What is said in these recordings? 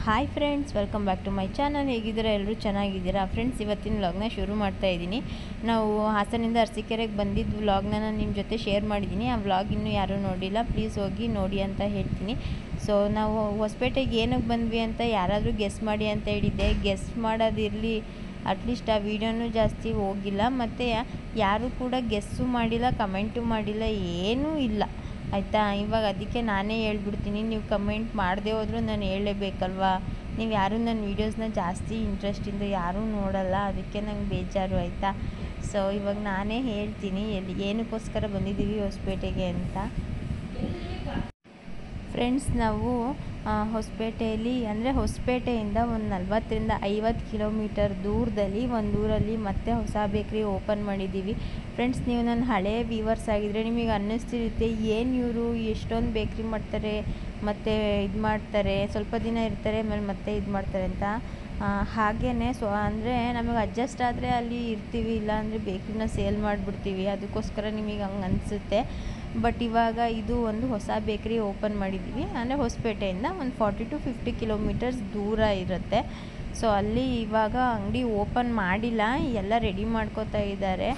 Hi friends, welcome back to my channel. ಹೇಗಿದ್ದೀರಾ? ಎಲ್ಲರೂ ಚೆನ್ನಾಗಿದ್ದೀರಾ? ಫ್ರೆಂಡ್ಸ್, ಇವತ್ತಿನ ವ್ಲಾಗ್ನ ಶುರು ಮಾಡ್ತಾ ಇದ್ದೀನಿ. ನಾವು ಹಾಸನಿಂದ ಅರಸೀಕೆರೆಗೆ ಬಂದಿದ್ದು ವ್ಲಾಗ್ನ ನಾನು ನಿಮ್ಮ ಜೊತೆ ಶೇರ್ ಮಾಡಿದ್ದೀನಿ. ಆ ವ್ಲಾಗ್ ಇನ್ನೂ ಯಾರೂ ನೋಡಿಲ್ಲ, ಪ್ಲೀಸ್ ಹೋಗಿ ನೋಡಿ ಅಂತ ಹೇಳ್ತೀನಿ. ಸೊ ನಾವು ಹೊಸಪೇಟೆಗೆ ಏನಕ್ಕೆ ಬಂದ್ವಿ ಅಂತ ಯಾರಾದರೂ ಗೆಸ್ ಮಾಡಿ ಅಂತ ಹೇಳಿದ್ದೆ. ಗೆಸ್ ಮಾಡೋದಿರಲಿ, ಅಟ್ಲೀಸ್ಟ್ ಆ ವಿಡಿಯೋನೂ ಜಾಸ್ತಿ ಹೋಗಿಲ್ಲ, ಮತ್ತು ಯಾರೂ ಕೂಡ ಗೆಸ್ಸು ಮಾಡಿಲ್ಲ, ಕಮೆಂಟು ಮಾಡಿಲ್ಲ, ಏನೂ ಇಲ್ಲ ಆಯಿತಾ. ಇವಾಗ ಅದಕ್ಕೆ ನಾನೇ ಹೇಳ್ಬಿಡ್ತೀನಿ, ನೀವು ಕಮೆಂಟ್ ಮಾಡದೆ ಹೋದರೂ ನಾನು ಹೇಳಲೇಬೇಕಲ್ವಾ. ನೀವು ಯಾರೂ ನನ್ನ ವೀಡಿಯೋಸ್ನ ಜಾಸ್ತಿ ಇಂಟ್ರೆಸ್ಟಿಂದ ಯಾರೂ ನೋಡಲ್ಲ, ಅದಕ್ಕೆ ನಂಗೆ ಬೇಜಾರು ಆಯಿತಾ. ಸೊ ಇವಾಗ ನಾನೇ ಹೇಳ್ತೀನಿ ಏನಕ್ಕೋಸ್ಕರ ಬಂದಿದ್ದೀವಿ ಹೊಸಪೇಟೆಗೆ ಅಂತ. ಫ್ರೆಂಡ್ಸ್, ನಾವು ಹೊಸಪೇಟೆಯಲ್ಲಿ ಅಂದರೆ ಹೊಸಪೇಟೆಯಿಂದ ಒಂದು 40-50 ಕಿಲೋಮೀಟರ್ ದೂರದಲ್ಲಿ ಒಂದು ಊರಲ್ಲಿ ಮತ್ತೆ ಹೊಸ ಬೇಕ್ರಿ ಓಪನ್ ಮಾಡಿದ್ದೀವಿ. ಫ್ರೆಂಡ್ಸ್, ನೀವು ನನ್ನ ಹಳೆಯ ವ್ಯೂವರ್ಸ್ ಆಗಿದ್ದರೆ ನಿಮಗೆ ಅನ್ನಿಸ್ತಿರುತ್ತೆ, ಏನು ಇವರು ಎಷ್ಟೊಂದು ಬೇಕ್ರಿ ಮಾಡ್ತಾರೆ, ಮತ್ತು ಇದು ಮಾಡ್ತಾರೆ, ಸ್ವಲ್ಪ ದಿನ ಇರ್ತಾರೆ, ಆಮೇಲೆ ಮತ್ತೆ ಇದು ಮಾಡ್ತಾರೆ ಅಂತ. ಹಾಗೇ ಸೊ ಅಂದರೆ ನಮಗೆ ಅಡ್ಜಸ್ಟ್ ಆದರೆ ಅಲ್ಲಿ ಇರ್ತೀವಿ, ಇಲ್ಲಾಂದರೆ ಬೇಕ್ರಿನ ಸೇಲ್ ಮಾಡಿಬಿಡ್ತೀವಿ. ಅದಕ್ಕೋಸ್ಕರ ನಿಮಗೆ ಹಂಗೆ ಅನಿಸುತ್ತೆ. ಬಟ್ ಇವಾಗ ಇದು ಒಂದು ಹೊಸ ಬೇಕ್ರಿ ಓಪನ್ ಮಾಡಿದ್ದೀವಿ, ಅಂದರೆ ಹೊಸಪೇಟೆಯಿಂದ ಒಂದು 40-50 ಕಿಲೋಮೀಟರ್ಸ್ ದೂರ ಇರುತ್ತೆ. ಸೊ ಅಲ್ಲಿ ಇವಾಗ ಅಂಗಡಿ ಓಪನ್ ಮಾಡಿಲ್ಲ, ಎಲ್ಲ ರೆಡಿ ಮಾಡ್ಕೋತಾ ಇದ್ದಾರೆ.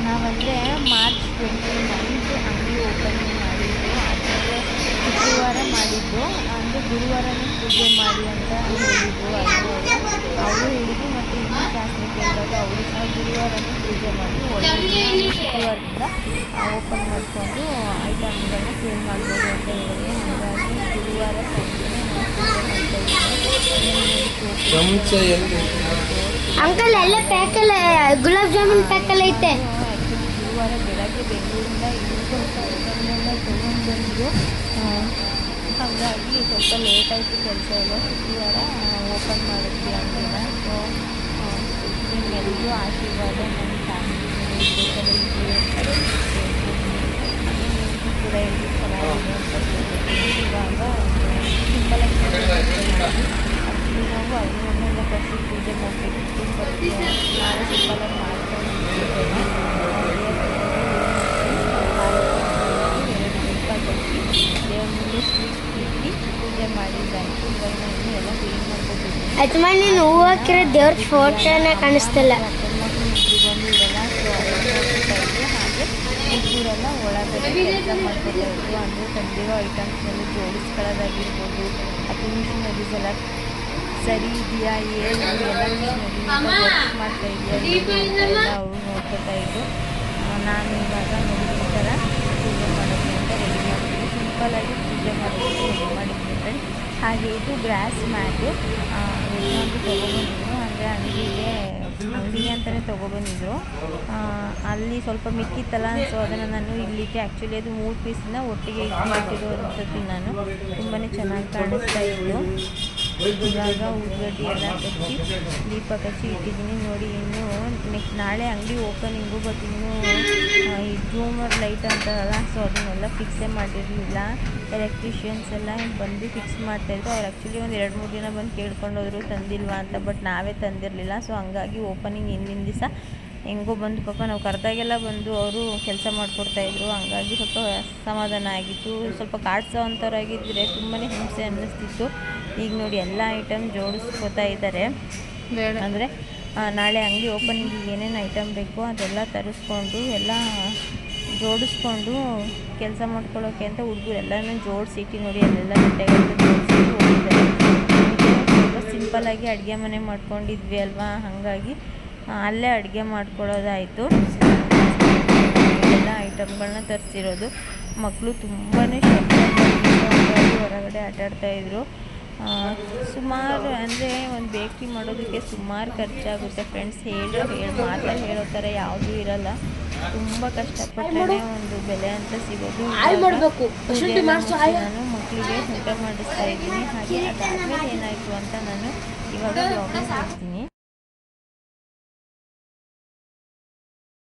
ನಾವಂದರೆ ಮಾರ್ಚ್ 29 ಅಂಗಡಿ ಓಪನಿಂಗ್ ಮಾಡಿದ್ದು, ಆದಮೇಲೆ ಶುಕ್ರವಾರ ಮಾಡಿದ್ದು, ಅಂದರೆ ಗುರುವಾರನೇ ಪೂಜೆ ಮಾಡಿ ಅಂತ ಹೇಳಿದ್ರು ಅವರು ಹೇಳಿದ್ದು. ಮತ್ತು ಇನ್ನೂ ಶಾಸ್ತ್ರ ಕೇಳಿದಾಗ ಅವರು ಸಹ ಗುರುವಾರನೇ ಪೂಜೆ ಮಾಡಿ ಒಳ್ಳೆಯ ಶುಕ್ರವಾರದಿಂದ ಓಪನ್ ಮಾಡಿಕೊಂಡು ಐಟಮ್ಗಳನ್ನ ಸೇಲ್ ಮಾಡ್ಬೋದು ಅಂತ ಹೇಳಿದೆ. ಹಾಗಾಗಿ ಗುರುವಾರ ಸಂಜೆನೇ ಅಂಕಲ್ ಎಲ್ಲ ಪ್ಯಾಕಲ್ಲ, ಗುಲಾಬ್ ಜಾಮೂನ್ ಪ್ಯಾಕಲ್ಲ ಐತೆ. ಆ್ಯಕ್ಚುಲಿ ಗುರುವಾರ ಬೆಳಗ್ಗೆ ಬೆಂಗಳೂರಿಂದ ಇನ್ನೂ ಸ್ವಲ್ಪ ಐಟಮ್ನೆಲ್ಲ ತೊಗೊಂಡು ಬಂದು, ಹಾಗಾಗಿ ಸ್ವಲ್ಪ ಲೇಟ್ ಆಯಿತು ಕೆಲಸ ಎಲ್ಲ. ಶುಕ್ರವಾರ ಓಪನ್ ಮಾಡಿದ್ವಿ ಅಂಗಡಿನ. ಸೊ ನಿಮ್ಮೆಲ್ಲರೂ ಆಶೀರ್ವಾದ ನನ್ನ ಫ್ಯಾಮಿಲಿ ಕೂಡ ಎಲ್ಲರೂ ಚೆನ್ನಾಗಿದೆ ಅಂತ ಹೇಳ್ತೀನಿ. ಇವಾಗ ಸಿಂಪಲಾಗಿ ಆ್ಯಕ್ಚುಲಿ ನಾವು ಅಲ್ಲಿಂದ ಕಸಿ ಪೂಜೆ ಮಾಡಬೇಕಿತ್ತು, ಬಟ್ ನಾವು ಸಿಂಪಲಾಗಿ ಮಾಡ್ಕೊಂಡಿದ್ದೀವಿ. 2 ದೇವ್ರ ಮುಂದೆ ಸ್ವೀಟ್ಸ್ ಇಟ್ಟು ಪೂಜೆ ಮಾಡಿದ್ದಾಯಿತು. ಇವಾಗ ನಾನು ಎಲ್ಲ ಕ್ಲೀನ್ ಮಾಡ್ಕೊತಿದ್ದೀನಿ. ಅಜ್ಮ, ನೀನು ಹೂವು ಹಾಕಿರೋ ದೇವ್ರ ಫೋಟೋನೇ ಕಾಣಿಸ್ತಿಲ್ಲ. ಮಕ್ಕಳು ಇಬ್ಬರು ಬಂದಿರಲ್ಲ, ಸೊ ಅವ್ರು ಹೋಗ್ತಾ ಇದ್ವಿ. ಹಾಗೆ ಹುಡುಗರೆಲ್ಲ ಒಳಗಡೆ ಕೆಲಸ ಮಾಡ್ಕೊತಾ ಇದ್ರು, ಅಂದರೆ ತಂದಿರೋ ಐಟಮ್ಸ್ನೆಲ್ಲ ಜೋಡಿಸ್ಕೊಳ್ಳೋದಾಗಿರ್ಬೋದು, ಅಥವಾ ಮಿಷಿನರೀಸ್ ಎಲ್ಲ ಸರಿ ಇದೆಯಾ, ಏನು ಎಲ್ಲ ಮಿಷಿನರಿ ವರ್ಕ್ ಮಾಡ್ತಾ ಇದೆಯಾ ಅವರು ನೋಡ್ಕೊತಾ ಇದ್ರು. ನಾನು ಇವಾಗ ನೋಡಿ ಈ ಥರ ಪೂಜೆ ಮಾಡೋಕ್ಕೆ ಅಂತ ರೆಡಿ ಮಾಡ್ತೀನಿ. ಸಿಂಪಲಾಗಿ ಪೂಜೆ ಮಾಡೋಕ್ಕೆ ರೆಡಿ ಮಾಡಿದ್ದೀನಿ ಫ್ರೆಂಡ್ಸ್. ಹಾಗೆ ಇದು ಗ್ರಾಸ್ ಮ್ಯಾಟು ಯಜಮಾನ್ರು ತೊಗೊಬಂದಿದ್ರು, ಅಂದರೆ ಅಂಗಡಿಗೆ ಅಂತಲೇ ತೊಗೊಬಂದಿದ್ರು. ಅಲ್ಲಿ ಸ್ವಲ್ಪ ಮಿಕ್ಕಿತ್ತಲ್ಲ, ಸೊ ಅದನ್ನು ನಾನು ಇಲ್ಲಿಗೆ ಆ್ಯಕ್ಚುಲಿ ಅದು 3 ಪೀಸನ್ನ ಒಟ್ಟಿಗೆ ಇಟ್ಬಿಟ್ಟಿರೋಂಥದ್ದು. ನಾನು ತುಂಬಾ ಚೆನ್ನಾಗಿ ಕಾಣಿಸ್ತಾ ಇತ್ತು. ಇವಾಗ ಉಳ್ಳಾಗಡ್ಡಿ ಎಲ್ಲ ಕಚ್ಚಿ ದೀಪ ಕಚ್ಚಿ ಇಟ್ಟಿದ್ದೀನಿ ನೋಡಿ. ಇನ್ನು ನೆಕ್ಸ್ಟ್ ನಾಳೆ ಅಂಗಡಿ ಓಪನಿಂಗು, ಬಟ್ ಇನ್ನೂ ಈ ಝೂಮರ್ ಲೈಟ್ ಅಂತಾರಲ್ಲ, ಸೊ ಅದನ್ನೆಲ್ಲ ಫಿಕ್ಸೇ ಮಾಡಿರಲಿಲ್ಲ. ಎಲೆಕ್ಟ್ರಿಷಿಯನ್ಸ್ ಎಲ್ಲ ಬಂದು ಫಿಕ್ಸ್ ಮಾಡ್ತಾಯಿದ್ರು. ಅವ್ರು ಆ್ಯಕ್ಚುಲಿ ಒಂದು 2-3 ದಿನ ಬಂದು ಕೇಳ್ಕೊಂಡೋದ್ರು ತಂದಿಲ್ವಾ ಅಂತ, ಬಟ್ ನಾವೇ ತಂದಿರಲಿಲ್ಲ. ಸೊ ಹಂಗಾಗಿ ಓಪನಿಂಗ್ ಹಿಂದಿನ ದಿವಸ ಹೆಂಗೋ ಬಂದು ಪಾಪ ನಾವು ಕರೆದಾಗೆಲ್ಲ ಬಂದು ಅವರು ಕೆಲಸ ಮಾಡಿಕೊಡ್ತಾಯಿದ್ರು. ಹಂಗಾಗಿ ಸ್ವಲ್ಪ ಸಮಾಧಾನ ಆಗಿತ್ತು. ಸ್ವಲ್ಪ ಕಾಡ್ಸೋ ಅಂಥವ್ರಾಗಿದ್ದರೆ ತುಂಬಾ ಹಿಂಸೆ ಅನ್ನಿಸ್ತಿತ್ತು. ಈಗ ನೋಡಿ ಎಲ್ಲ ಐಟಮ್ ಜೋಡಿಸ್ಕೋತಾ ಇದ್ದಾರೆ. ಅಂದರೆ ನಾಳೆ ಅಂಗಡಿ ಓಪನಿಂಗಿಗೆ ಏನೇನು ಐಟಮ್ ಬೇಕೋ ಅದೆಲ್ಲ ತರಿಸ್ಕೊಂಡು ಎಲ್ಲ ಜೋಡಿಸ್ಕೊಂಡು ಕೆಲಸ ಮಾಡ್ಕೊಳ್ಳೋಕ್ಕೆ ಅಂತ ಹುಡುಗರು ಎಲ್ಲನೂ ಜೋಡಿಸಿಟ್ಟು ನೋಡಿ ಅಲ್ಲೆಲ್ಲ ಬಟ್ಟೆಗಳನ್ನ ಜೋಡಿಸಿ ಹೋಗಿದ್ದಾರೆ. ಸ್ವಲ್ಪ ಸಿಂಪಲ್ಲಾಗಿ ಅಡುಗೆ ಮನೆ ಮಾಡ್ಕೊಂಡಿದ್ವಿ ಅಲ್ವಾ, ಹಾಗಾಗಿ ಅಲ್ಲೇ ಅಡುಗೆ ಮಾಡ್ಕೊಳ್ಳೋದಾಯಿತು. ಎಲ್ಲ ಐಟಮ್ಗಳನ್ನ ತರಿಸಿರೋದು. ಮಕ್ಕಳು ತುಂಬಾ ಹೊರಗಡೆ ಆಟಾಡ್ತಾಯಿದ್ರು. ಸುಮಾರು ಅಂದರೆ ಒಂದು ಬೇಕ್ರಿ ಮಾಡೋದಕ್ಕೆ ಸುಮಾರು ಖರ್ಚಾಗುತ್ತೆ ಫ್ರೆಂಡ್ಸ್. ಮಾತಲ್ಲಿ ಹೇಳೋ ಥರ ಯಾವುದೂ ಇರಲ್ಲ. ತುಂಬ ಕಷ್ಟಪಟ್ಟರೆ ಒಂದು ಬೆಲೆ ಅಂತ ಸಿಗೋದು. ನಾನು ಮಕ್ಕಳಿಗೆ ಊಟ ಮಾಡಿಸ್ತಾ ಇದ್ದೀನಿ. ಹಾಗೆ ಅದಾದಮೇಲೆ ಏನಾಯಿತು ಅಂತ ನಾನು ಇವಾಗ ವ್ಲಾಗ್ ಮಾಡ್ತೀನಿ.